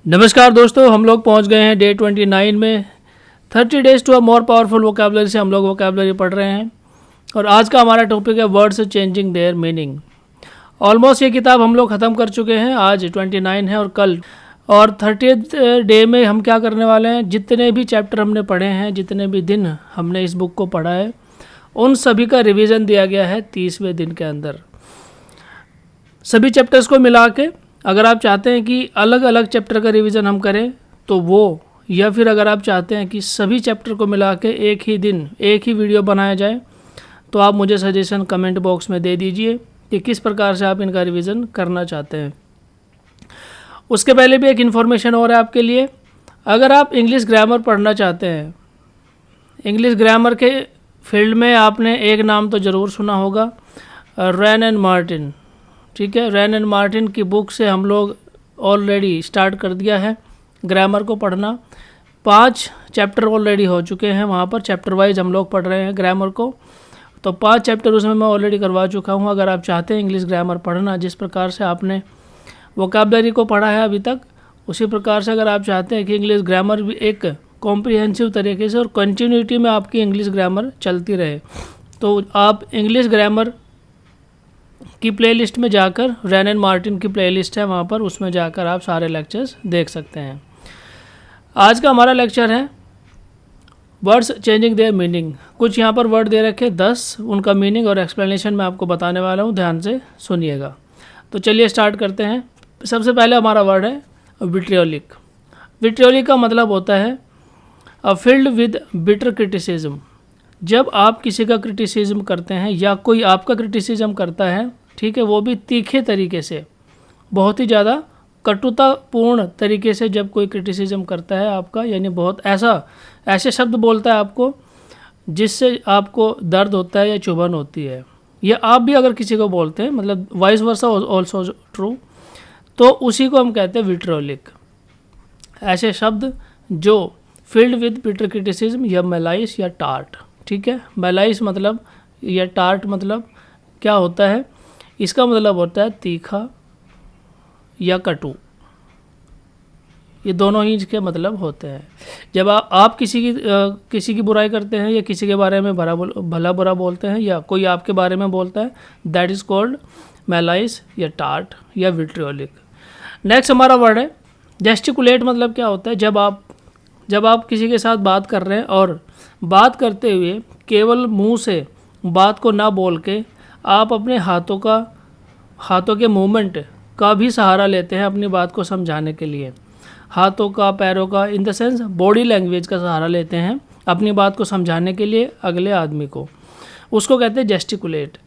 नमस्कार दोस्तों, हम लोग पहुंच गए हैं डे 29 में। 30 days to a more powerful vocabulary से हम लोग वोकैबुलरी पढ़ रहे हैं और आज का हमारा टॉपिक है words changing their meaning. Almost ये किताब हम लोग ख़त्म कर चुके हैं। आज 29 है और कल और 30th डे में हम क्या करने वाले हैं, जितने भी चैप्टर हमने पढ़े हैं, जितने भी दिन हमने इस बुक को पढ़ा है, उन सभी का रिवीजन दिया गया है 30वें दिन के अंदर। सभी चैप्टर्स को मिला के अगर आप चाहते हैं कि अलग अलग चैप्टर का रिवीजन हम करें तो वो, या फिर अगर आप चाहते हैं कि सभी चैप्टर को मिला के एक ही दिन एक ही वीडियो बनाया जाए तो आप मुझे सजेशन कमेंट बॉक्स में दे दीजिए कि किस प्रकार से आप इनका रिवीजन करना चाहते हैं। उसके पहले भी एक इन्फॉर्मेशन और है आपके लिए। अगर आप इंग्लिश ग्रामर पढ़ना चाहते हैं, इंग्लिश ग्रामर के फील्ड में आपने एक नाम तो ज़रूर सुना होगा, रैन एंड मार्टिन। ठीक है, रैन एंड मार्टिन की बुक से हम लोग ऑलरेडी स्टार्ट कर दिया है ग्रामर को पढ़ना। 5 चैप्टर ऑलरेडी हो चुके हैं, वहाँ पर चैप्टर वाइज हम लोग पढ़ रहे हैं ग्रामर को। तो 5 चैप्टर उसमें मैं ऑलरेडी करवा चुका हूँ। अगर आप चाहते हैं इंग्लिश ग्रामर पढ़ना, जिस प्रकार से आपने वोकैबुलरी को पढ़ा है अभी तक, उसी प्रकार से अगर आप चाहते हैं कि इंग्लिश ग्रामर भी एक कॉम्प्रिहेंसिव तरीके से और कंटिन्यूटी में आपकी इंग्लिश ग्रामर चलती रहे, तो आप इंग्लिश ग्रामर की प्लेलिस्ट में जाकर, रैन एंड मार्टिन की प्लेलिस्ट है वहाँ पर, उसमें जाकर आप सारे लेक्चर्स देख सकते हैं। आज का हमारा लेक्चर है वर्ड्स चेंजिंग देयर मीनिंग। कुछ यहाँ पर वर्ड दे रखे 10, उनका मीनिंग और एक्सप्लेनेशन मैं आपको बताने वाला हूँ, ध्यान से सुनिएगा। तो चलिए स्टार्ट करते हैं। सबसे पहले हमारा वर्ड है विट्रियोलिक। विट्रियोलिक का मतलब होता है अ फिल्ड विद बिटर क्रिटिसिज्म। जब आप किसी का क्रिटिसिज्म करते हैं या कोई आपका क्रिटिसिज्म करता है, ठीक है, वो भी तीखे तरीके से, बहुत ही ज़्यादा कटुतापूर्ण तरीके से जब कोई क्रिटिसिज्म करता है आपका, यानी बहुत ऐसे शब्द बोलता है आपको जिससे आपको दर्द होता है या चुभन होती है, या आप भी अगर किसी को बोलते हैं, मतलब वाइस वर्सा ऑल्सो ट्रू, तो उसी को हम कहते हैं विट्रियोलिक। ऐसे शब्द जो फिल्ड विद बिटर क्रिटिसिज्म या मेलाइस या टार्ट। ठीक है, मेलाइस मतलब या टार्ट मतलब क्या होता है, इसका मतलब होता है तीखा या कटु। ये दोनों ही इसके मतलब होते हैं। जब आप किसी की बुराई करते हैं या किसी के बारे में भला बुरा बोलते हैं या कोई आपके बारे में बोलता है, दैट इज़ कॉल्ड मेलाइस या टार्ट या विट्रियोलिक। नेक्स्ट हमारा वर्ड है जेस्टिकुलेट। मतलब क्या होता है, जब आप किसी के साथ बात कर रहे हैं और बात करते हुए केवल मुंह से बात को ना बोल के आप अपने हाथों के मूवमेंट का भी सहारा लेते हैं अपनी बात को समझाने के लिए। हाथों का, पैरों का, in the sense body language का सहारा लेते हैं अपनी बात को समझाने के लिए अगले आदमी को, उसको कहते हैं जेस्टिकुलेट।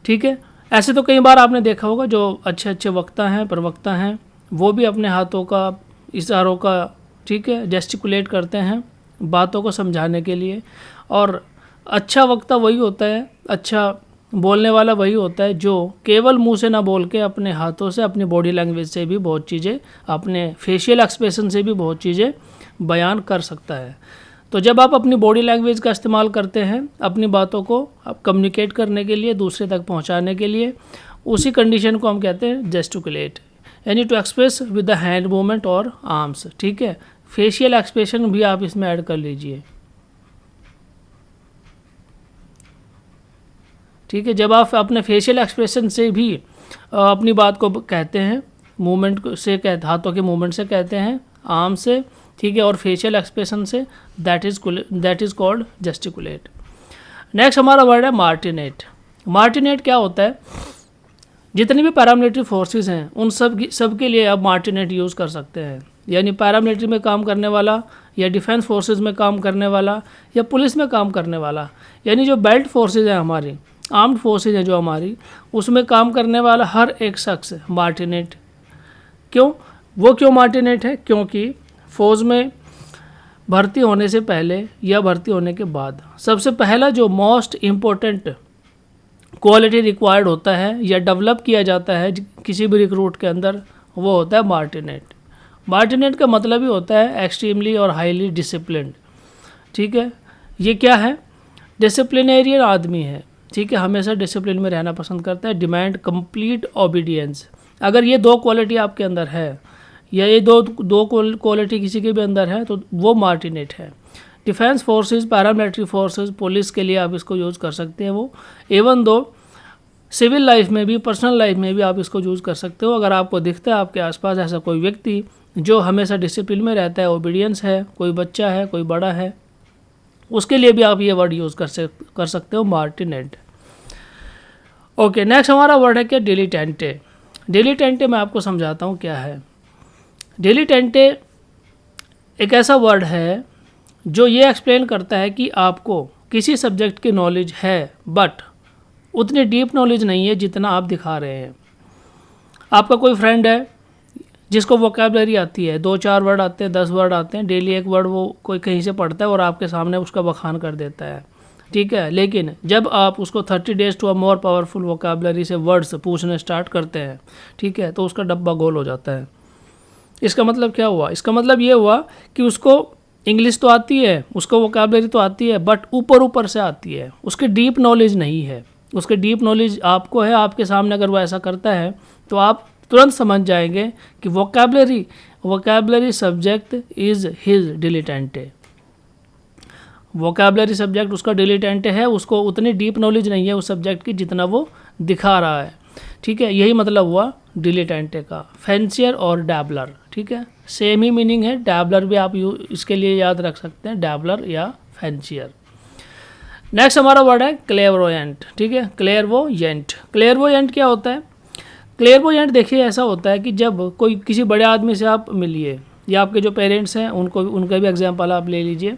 ठीक है, ऐसे तो कई बार आपने देखा होगा जो अच्छे वक्ता हैं, प्रवक्ता हैं, वो भी अपने हाथों का, इशारों का, ठीक है, जेस्टिकुलेट करते हैं बातों को समझाने के लिए। और अच्छा वक्ता वही होता है, अच्छा बोलने वाला वही होता है जो केवल मुंह से ना बोल के अपने हाथों से, अपनी बॉडी लैंग्वेज से भी बहुत चीज़ें, अपने फेशियल एक्सप्रेशन से भी बहुत चीज़ें बयान कर सकता है। तो जब आप अपनी बॉडी लैंग्वेज का इस्तेमाल करते हैं अपनी बातों को कम्युनिकेट करने के लिए, दूसरे तक पहुंचाने के लिए, उसी कंडीशन को हम कहते हैं जेस्टिकुलेट, यानी to express with the hand movement और आर्म्स। ठीक है, फेशियल एक्सप्रेशन भी आप इसमें ऐड कर लीजिए। ठीक है, जब आप अपने फेशियल एक्सप्रेशन से भी अपनी बात को कहते हैं, मूवमेंट से कहते, हाथों के मूवमेंट से कहते हैं, आर्म से, ठीक है, और फेशियल एक्सप्रेशन से, दैट इज़ कॉल्ड जेस्टिकुलेट। नेक्स्ट हमारा वर्ड है मार्टिनेट। मार्टिनेट क्या होता है, जितनी भी पैरामिलिट्री फोर्सेस हैं उन सब के लिए आप मार्टिनेट यूज़ कर सकते हैं। यानी पैरामिलिट्री में काम करने वाला या डिफेंस फोर्सेस में काम करने वाला या पुलिस में काम करने वाला, यानी जो बेल्ट फोर्सेस हैं हमारी, आर्म्ड फोर्सेज हैं जो हमारी, उसमें काम करने वाला हर एक शख्स मार्टिनेट। क्यों मार्टिनेट है? क्योंकि फौज में भर्ती होने से पहले या भर्ती होने के बाद सबसे पहला जो मोस्ट इम्पोर्टेंट क्वालिटी रिक्वायर्ड होता है या डेवलप किया जाता है किसी भी रिक्रूट के अंदर, वो होता है मार्टिनेट। मार्टिनेट का मतलब ही होता है एक्सट्रीमली और हाईली डिसिप्लिन्ड। ठीक है, ये क्या है, डिसिप्लिनेरियन आदमी है, ठीक है, हमेशा डिसिप्लिन में रहना पसंद करता है, डिमांड कंप्लीट ओबीडियंस। अगर ये 2 क्वालिटी आपके अंदर है, या ये दो क्वालिटी किसी के भी अंदर है तो वो मार्टिनेट है। Defence forces, paramilitary forces, police के लिए आप इसको यूज़ कर सकते हैं वो। इवन दो सिविल लाइफ में भी, पर्सनल लाइफ में भी आप इसको यूज़ कर सकते हो। अगर आपको दिखता है आपके आसपास ऐसा कोई व्यक्ति जो हमेशा डिसिप्लिन में रहता है, ओबीडियंस है, कोई बच्चा है, कोई बड़ा है, उसके लिए भी आप ये वर्ड यूज़ कर सकते हो, मार्टिनेट। ओके, नेक्स्ट हमारा वर्ड है क्या, डिलीटेंटे। डिलीटेंटे मैं आपको समझाता हूँ क्या है। डिलीटेंटे एक ऐसा वर्ड है जो ये एक्सप्लेन करता है कि आपको किसी सब्जेक्ट की नॉलेज है बट उतनी डीप नॉलेज नहीं है जितना आप दिखा रहे हैं। आपका कोई फ्रेंड है जिसको वोकैबलरी आती है, 2-4 वर्ड आते हैं, 10 वर्ड आते हैं, डेली एक वर्ड वो कोई कहीं से पढ़ता है और आपके सामने उसका बखान कर देता है, ठीक है। लेकिन जब आप उसको 30 days to a more powerful vocabulary से वर्ड्स पूछने स्टार्ट करते हैं, ठीक है, तो उसका डब्बा गोल हो जाता है। इसका मतलब क्या हुआ? इसका मतलब ये हुआ कि उसको इंग्लिश तो आती है, उसको वोकैबलरी तो आती है, बट ऊपर से आती है, उसकी डीप नॉलेज नहीं है। उसकी डीप नॉलेज आपको है, आपके सामने अगर वो ऐसा करता है तो आप तुरंत समझ जाएंगे कि vocabulary subject is his dilettante. Vocabulary subject उसका डिलीटेंटे है, उसको उतनी डीप नॉलेज नहीं है उस सब्जेक्ट की जितना वो दिखा रहा है, ठीक है। यही मतलब हुआ डिलीटेंटे का। फैंसियर और डैबलर, ठीक है, सेम ही मीनिंग है। डैबलर भी आप इसके लिए याद रख सकते हैं, डैबलर या फैंसियर। नेक्स्ट हमारा वर्ड है क्लेरवोयेंट, ठीक है, क्लेरवोयेंट। क्लेरवोयेंट क्या होता है? क्लेरवोयेंट देखिए ऐसा होता है कि जब कोई किसी बड़े आदमी से आप मिलिए या आपके जो पेरेंट्स हैं उनका भी एग्जांपल आप ले लीजिए,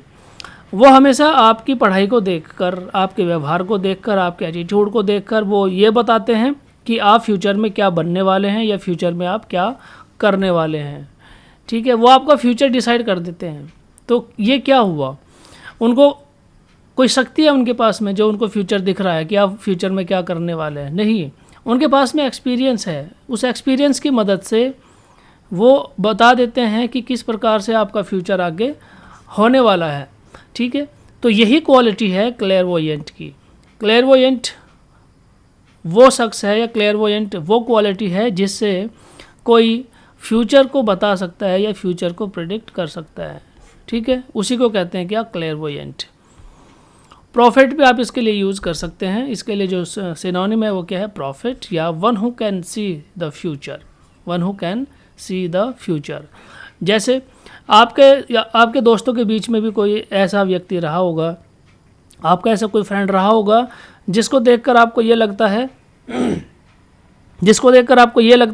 वो हमेशा आपकी पढ़ाई को देखकर, आपके व्यवहार को देखकर, आपके एटीट्यूड को देखकर वो ये बताते हैं कि आप फ्यूचर में क्या बनने वाले हैं या फ्यूचर में आप क्या करने वाले हैं, ठीक है। वो आपका फ्यूचर डिसाइड कर देते हैं। तो ये क्या हुआ, उनको कोई शक्ति है उनके पास में जो उनको फ्यूचर दिख रहा है कि आप फ्यूचर में क्या करने वाले हैं? नहीं, उनके पास में एक्सपीरियंस है। उस एक्सपीरियंस की मदद से वो बता देते हैं कि किस प्रकार से आपका फ्यूचर आगे होने वाला है, ठीक है। तो यही क्वालिटी है क्लेरवोयेंट की। क्लेरवोयेंट वो शख्स है या क्लेरवोयेंट वो क्वालिटी है जिससे कोई फ्यूचर को बता सकता है या फ्यूचर को प्रेडिक्ट कर सकता है, ठीक है। उसी को कहते हैं क्या, क्लेरवोयेंट। प्रॉफिट भी आप इसके लिए यूज़ कर सकते हैं। इसके लिए जो सिनोनिम है वो क्या है, प्रॉफिट या one who can see the future, one who can see the future. जैसे आपके दोस्तों के बीच में भी कोई ऐसा व्यक्ति रहा होगा, आपका ऐसा कोई फ्रेंड रहा होगा जिसको देखकर आपको ये लगता है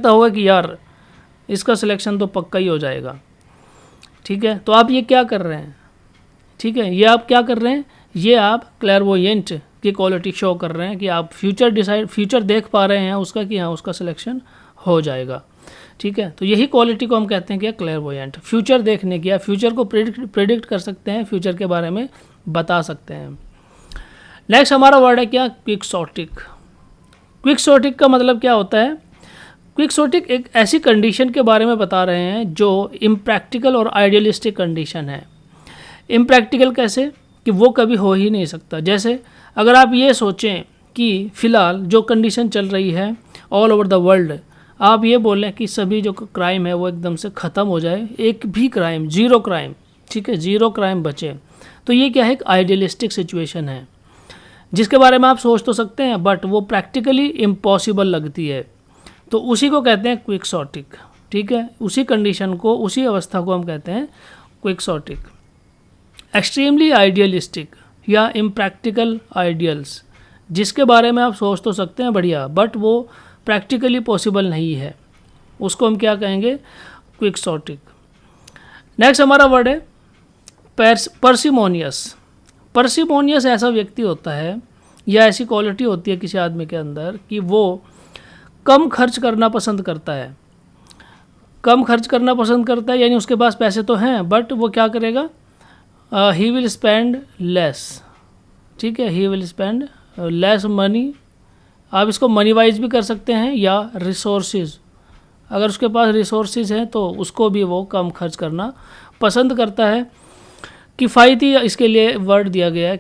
होगा कि यार इसका सिलेक्शन तो पक्का ही हो जाएगा, ठीक है। तो आप ये क्या कर रहे हैं, ठीक है, ये आप क्या कर रहे हैं, ये आप क्लेरवोयेंट की क्वालिटी शो कर रहे हैं कि आप फ्यूचर देख पा रहे हैं उसका कि हाँ उसका सिलेक्शन हो जाएगा, ठीक है। तो यही क्वालिटी को हम कहते हैं कि क्लेरवोयेंट, फ्यूचर देखने की, या फ्यूचर को प्रेडिक्ट कर सकते हैं, फ्यूचर के बारे में बता सकते हैं। नेक्स्ट हमारा वर्ड है क्या, क्विक्सोटिक। क्विक्सोटिक का मतलब क्या होता है? क्विक्सोटिक एक ऐसी कंडीशन के बारे में बता रहे हैं जो इम्प्रैक्टिकल और आइडियलिस्टिक कंडीशन है। इम्प्रैक्टिकल कैसे कि वो कभी हो ही नहीं सकता। जैसे अगर आप ये सोचें कि फ़िलहाल जो कंडीशन चल रही है ऑल ओवर द वर्ल्ड, आप ये बोलें कि सभी जो क्राइम है वो एकदम से ख़त्म हो जाए, एक भी क्राइम, ज़ीरो क्राइम, ठीक है, ज़ीरो क्राइम बचे, तो ये क्या है, एक आइडियलिस्टिक सिचुएशन है जिसके बारे में आप सोच तो सकते हैं बट वो प्रैक्टिकली इम्पॉसिबल लगती है। तो उसी को कहते हैं क्विक्सोटिक, ठीक है। उसी कंडीशन को, उसी अवस्था को हम कहते हैं क्विक्सोटिक। एक्सट्रीमली आइडियलिस्टिक या इम्प्रैक्टिकल आइडियल्स, जिसके बारे में आप सोच तो सकते हैं बढ़िया बट वो प्रैक्टिकली पॉसिबल नहीं है, उसको हम क्या कहेंगे, क्विक्सोटिक। नेक्स्ट हमारा वर्ड है पर्सिमोनियस। पर्सिमोनियस ऐसा व्यक्ति होता है या ऐसी क्वालिटी होती है किसी आदमी के अंदर कि वो कम खर्च करना पसंद करता है। कम खर्च करना पसंद करता है यानी उसके पास पैसे तो हैं बट वो क्या करेगा, ही विल स्पेंड लेस, ठीक है, he will spend less money. आप इसको मनी वाइज भी कर सकते हैं या रिसोर्सेज, अगर उसके पास रिसोर्सेज हैं तो उसको भी वो कम खर्च करना पसंद करता है। किफ़ायती, इसके लिए वर्ड दिया गया है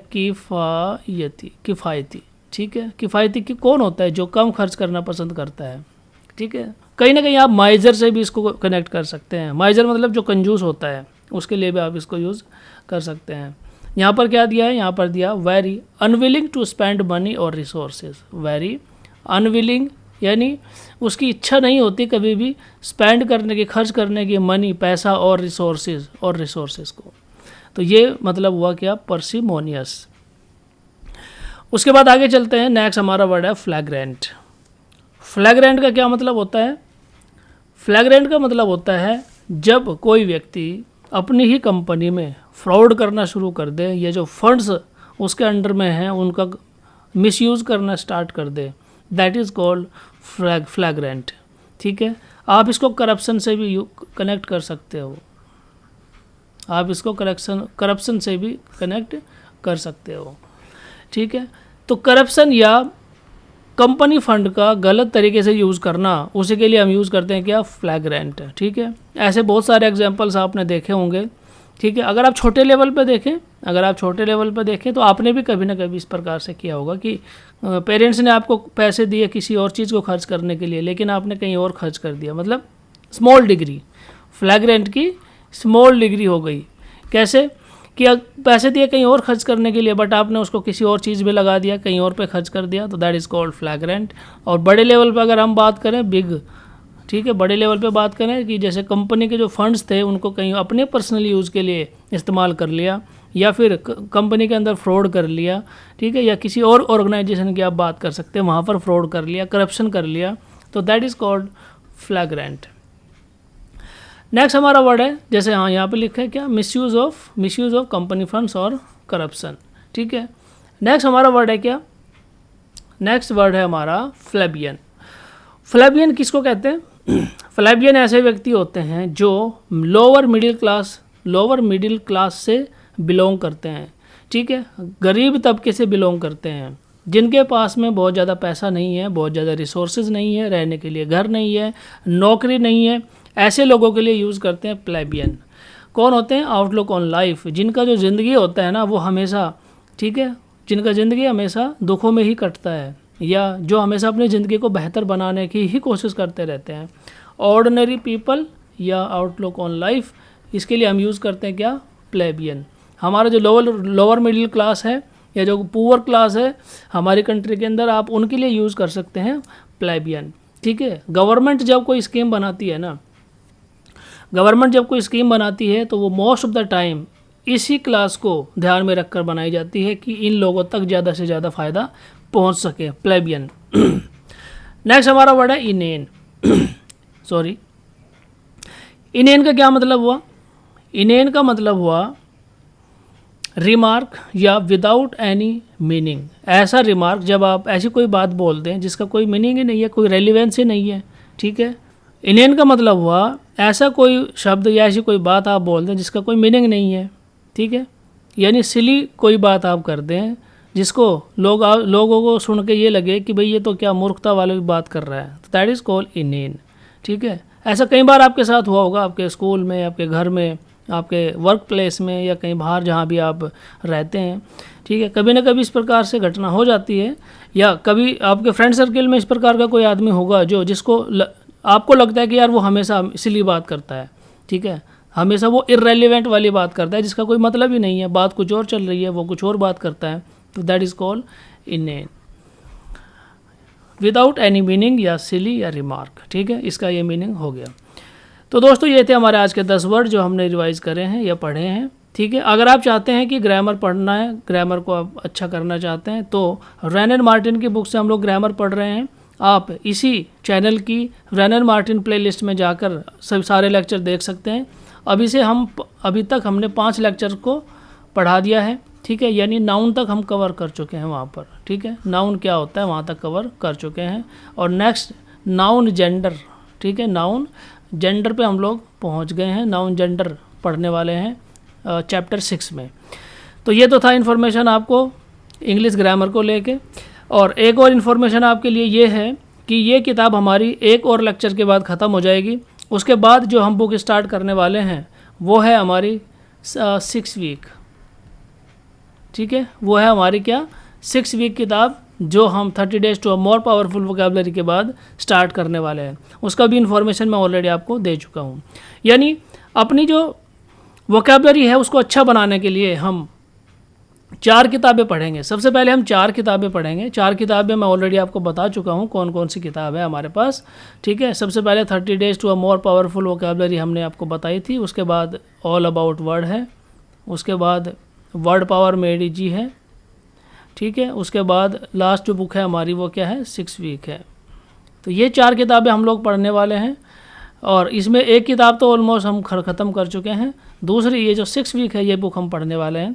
किफ़ायती, ठीक है। किफ़ायती की कौन होता है, जो कम खर्च करना पसंद करता है, ठीक है। कहीं ना कहीं आप माइजर से भी इसको कनेक्ट कर सकते हैं। माइजर मतलब जो कंजूस होता है, उसके लिए भी आप इसको यूज़ कर सकते हैं। यहाँ पर क्या दिया है, यहाँ पर दिया very unwilling to spend money और रिसोर्सेज। वेरी अनविलिंग यानी उसकी इच्छा नहीं होती कभी भी स्पेंड करने की, खर्च करने की, मनी पैसा और रिसोर्सेज को। तो ये मतलब हुआ क्या, पर्सिमोनियस। उसके बाद आगे चलते हैं। नेक्स्ट हमारा वर्ड है फ्लैग्रेंट। फ्लैग्रेंट का क्या मतलब होता है? फ्लैग्रेंट का मतलब होता है जब कोई व्यक्ति अपनी ही कंपनी में फ्रॉड करना शुरू कर दे, या जो फंड्स उसके अंडर में हैं उनका मिसयूज़ करना स्टार्ट कर दे, दैट इज़ कॉल्ड फ्लैग्रेंट। ठीक है, आप इसको करप्शन से भी कनेक्ट कर सकते हो, आप इसको करप्शन से भी कनेक्ट कर सकते हो। ठीक है, तो करप्शन या कंपनी फंड का गलत तरीके से यूज़ करना, उसी के लिए हम यूज़ करते हैं क्या, फ्लैग्रेंट। ठीक है, ऐसे बहुत सारे एग्जांपल्स आपने देखे होंगे। ठीक है, अगर आप छोटे लेवल पे देखें तो आपने भी कभी ना कभी इस प्रकार से किया होगा कि पेरेंट्स ने आपको पैसे दिए किसी और चीज़ को खर्च करने के लिए, लेकिन आपने कहीं और खर्च कर दिया, मतलब स्मॉल डिग्री, फ्लैग्रेंट की स्मॉल डिग्री हो गई। कैसे कि पैसे दिए कहीं और खर्च करने के लिए, बट आपने उसको किसी और चीज़ में लगा दिया, कहीं और पे खर्च कर दिया, तो दैट इज़ कॉल्ड फ्लैग्रेंट। और बड़े लेवल पे अगर हम बात करें, बिग, ठीक है, बड़े लेवल पे बात करें कि जैसे कंपनी के जो फंड्स थे उनको कहीं अपने पर्सनल यूज़ के लिए इस्तेमाल कर लिया, या फिर कंपनी के अंदर फ्रॉड कर लिया, ठीक है, या किसी और ऑर्गेनाइजेशन की आप बात कर सकते हैं, वहाँ पर फ्रॉड कर लिया, करप्शन कर लिया, तो दैट इज़ कॉल्ड फ्लैग्रेंट। नेक्स्ट हमारा वर्ड है, जैसे हाँ यहाँ पे लिखा है क्या, मिसयूज़ ऑफ कंपनी फंड्स और करप्शन। ठीक है, नेक्स्ट हमारा वर्ड है क्या, नेक्स्ट वर्ड है हमारा फ्लेबियन। फ्लेबियन किसको कहते हैं? फ्लेबियन ऐसे व्यक्ति होते हैं जो लोअर मिडिल क्लास से बिलोंग करते हैं। ठीक है, गरीब तबके से बिलोंग करते हैं, जिनके पास में बहुत ज़्यादा पैसा नहीं है, बहुत ज़्यादा रिसोर्सेज नहीं है, रहने के लिए घर नहीं है, नौकरी नहीं है, ऐसे लोगों के लिए यूज़ करते हैं प्लेबियन। कौन होते हैं? आउटलुक ऑन लाइफ, जिनका जो ज़िंदगी होता है ना वो हमेशा, ठीक है, जिनका ज़िंदगी हमेशा दुखों में ही कटता है, या जो हमेशा अपनी ज़िंदगी को बेहतर बनाने की ही कोशिश करते रहते हैं। ऑर्डिनरी पीपल या आउटलुक ऑन लाइफ, इसके लिए हम यूज़ करते हैं क्या, प्लेबियन। हमारा जो लोअर मिडिल क्लास है या जो पुअर क्लास है हमारी कंट्री के अंदर, आप उनके लिए यूज़ कर सकते हैं प्लेबियन। ठीक है, गवर्नमेंट जब कोई स्कीम बनाती है ना, तो वो मोस्ट ऑफ द टाइम इसी क्लास को ध्यान में रखकर बनाई जाती है कि इन लोगों तक ज़्यादा से ज़्यादा फ़ायदा पहुंच सके, प्लेबियन। नेक्स्ट हमारा वर्ड है इनेन। इनेन का क्या मतलब हुआ? इनेन का मतलब हुआ रिमार्क या विदाउट एनी मीनिंग। ऐसा रिमार्क जब आप ऐसी कोई बात बोलते हैं जिसका कोई मीनिंग ही नहीं है, कोई रेलिवेंस ही नहीं है। ठीक है, इनेन का मतलब हुआ ऐसा कोई शब्द या ऐसी कोई बात आप बोलते हैं जिसका कोई मीनिंग नहीं है। ठीक है, यानी सिली कोई बात आप कर दें जिसको लोगों को सुन के ये लगे कि भाई ये तो क्या मूर्खता वाली बात कर रहा है, तो दैट इज़ कॉल्ड इनेन। ठीक है, ऐसा कई बार आपके साथ हुआ होगा, आपके स्कूल में, आपके घर में, आपके वर्क प्लेस में, या कहीं बाहर जहाँ भी आप रहते हैं। ठीक है, कभी ना कभी इस प्रकार से घटना हो जाती है, या कभी आपके फ्रेंड सर्किल में इस प्रकार का कोई आदमी होगा जिसको आपको लगता है कि यार वो हमेशा इसीलिए बात करता है। ठीक है, हमेशा वो इर्रेलेवेंट वाली बात करता है जिसका कोई मतलब ही नहीं है, बात कुछ और चल रही है, वो कुछ और बात करता है, तो that is called इनेन, without any meaning या सिली या रिमार्क। ठीक है, इसका ये मीनिंग हो गया। तो दोस्तों ये थे हमारे आज के 10 वर्ड जो हमने रिवाइज करे हैं या पढ़े हैं। ठीक है, अगर आप चाहते हैं कि ग्रामर पढ़ना है, ग्रामर को आप अच्छा करना चाहते हैं, तो रैन एंड मार्टिन की बुक से हम लोग ग्रामर पढ़ रहे हैं। आप इसी चैनल की रैन एंड मार्टिन प्लेलिस्ट में जाकर सब सारे लेक्चर देख सकते हैं। अभी तक हमने 5 लेक्चर को पढ़ा दिया है। ठीक है, यानी नाउन तक हम कवर कर चुके हैं वहाँ पर। ठीक है, नाउन क्या होता है वहाँ तक कवर कर चुके हैं। और नेक्स्ट नाउन जेंडर, ठीक है, नाउन जेंडर पे हम लोग पहुँच गए हैं, नाउन जेंडर पढ़ने वाले हैं चैप्टर 6 में। तो ये तो था इन्फॉर्मेशन आपको इंग्लिश ग्रामर को लेके। और एक और इन्फॉर्मेशन आपके लिए ये है कि ये किताब हमारी एक और लेक्चर के बाद ख़त्म हो जाएगी। उसके बाद जो हम बुक स्टार्ट करने वाले हैं वो है हमारी 6 वीक। ठीक है, वो है हमारी क्या, 6 वीक किताब जो हम 30 days to a more powerful vocabulary के बाद स्टार्ट करने वाले हैं, उसका भी इन्फॉर्मेशन मैं ऑलरेडी आपको दे चुका हूँ। यानी अपनी जो वोकेबलरी है उसको अच्छा बनाने के लिए हम 4 किताबें पढ़ेंगे। सबसे पहले हम 4 किताबें पढ़ेंगे। 4 किताबें मैं ऑलरेडी आपको बता चुका हूँ कौन कौन सी किताब है हमारे पास, ठीक है। सबसे पहले 30 days to a more powerful vocabulary हमने आपको बताई थी। उसके बाद ऑल अबाउट वर्ड है। उसके बाद वर्ड पावर मेड इजी है, ठीक है। उसके बाद लास्ट जो बुक है हमारी वो क्या है, 6 वीक है। तो ये 4 किताबें हम लोग पढ़ने वाले हैं और इसमें एक किताब तो ऑलमोस्ट हम ख़त्म कर चुके हैं। दूसरी ये जो 6 वीक है ये बुक हम पढ़ने वाले हैं।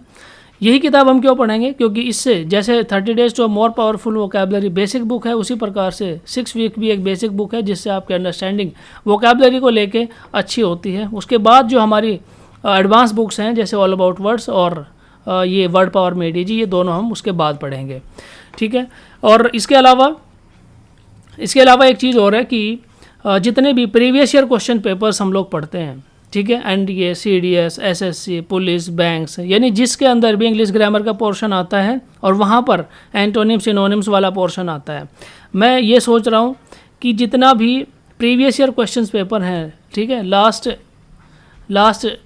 यही किताब हम क्यों पढ़ेंगे, क्योंकि इससे जैसे 30 days to a more powerful vocabulary basic book है, उसी प्रकार से 6 वीक भी एक बेसिक बुक है जिससे आपकी अंडरस्टैंडिंग वोकेबलरी को लेके अच्छी होती है। उसके बाद जो हमारी एडवांस बुक्स हैं जैसे ऑल अबाउट वर्ड्स और ये वर्ड पावर मेड इजी, ये दोनों हम उसके बाद पढ़ेंगे, ठीक है। और इसके अलावा एक चीज़ और है कि जितने भी प्रीवियस ईयर क्वेश्चन पेपर्स हम लोग पढ़ते हैं, ठीक है, NDA, CDS, SSC, police, banks, यानी जिसके अंदर भी इंग्लिश ग्रामर का पोर्शन आता है और वहाँ पर एंटोनिम्स सिनोनिम्स वाला पोर्शन आता है। मैं ये सोच रहा हूँ कि जितना भी प्रीवियस ईयर क्वेश्चन पेपर हैं, ठीक है, लास्ट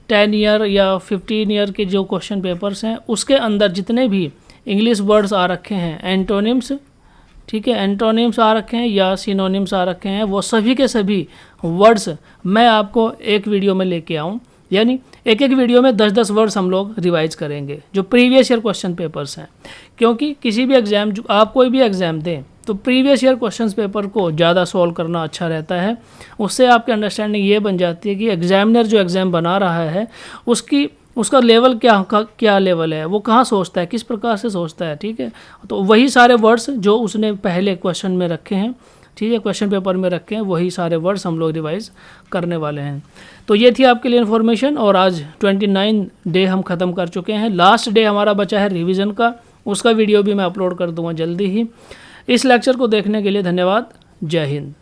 10 ईयर या 15 ईयर के जो क्वेश्चन पेपर्स हैं उसके अंदर जितने भी इंग्लिश वर्ड्स आ रखे हैं, एंटोनिम्स, ठीक है, एंटोनिम्स आ रखे हैं या सिनोनिम्स आ रखे हैं, वो सभी के सभी वर्ड्स मैं आपको एक वीडियो में लेके आऊँ। यानी एक वीडियो में 10-10 वर्ड्स हम लोग रिवाइज करेंगे जो प्रीवियस ईयर क्वेश्चन पेपर्स हैं। क्योंकि किसी भी एग्ज़ाम, जो आप कोई भी एग्ज़ाम दें तो प्रीवियस ईयर क्वेश्चन पेपर को ज़्यादा सॉल्व करना अच्छा रहता है। उससे आपकी अंडरस्टैंडिंग ये बन जाती है कि एग्जामिनर जो एग्ज़ाम बना रहा है उसका लेवल क्या लेवल है, वो कहाँ सोचता है, किस प्रकार से सोचता है, ठीक है। तो वही सारे वर्ड्स जो उसने पहले क्वेश्चन में रखे हैं, ठीक है, क्वेश्चन पेपर में रखे हैं, वही सारे वर्ड्स हम लोग रिवाइज करने वाले हैं। तो ये थी आपके लिए इन्फॉर्मेशन और आज 29 डे हम ख़त्म कर चुके हैं। लास्ट डे हमारा बचा है रिवीजन का, उसका वीडियो भी मैं अपलोड कर दूँगा जल्दी ही। इस लेक्चर को देखने के लिए धन्यवाद। जय हिंद।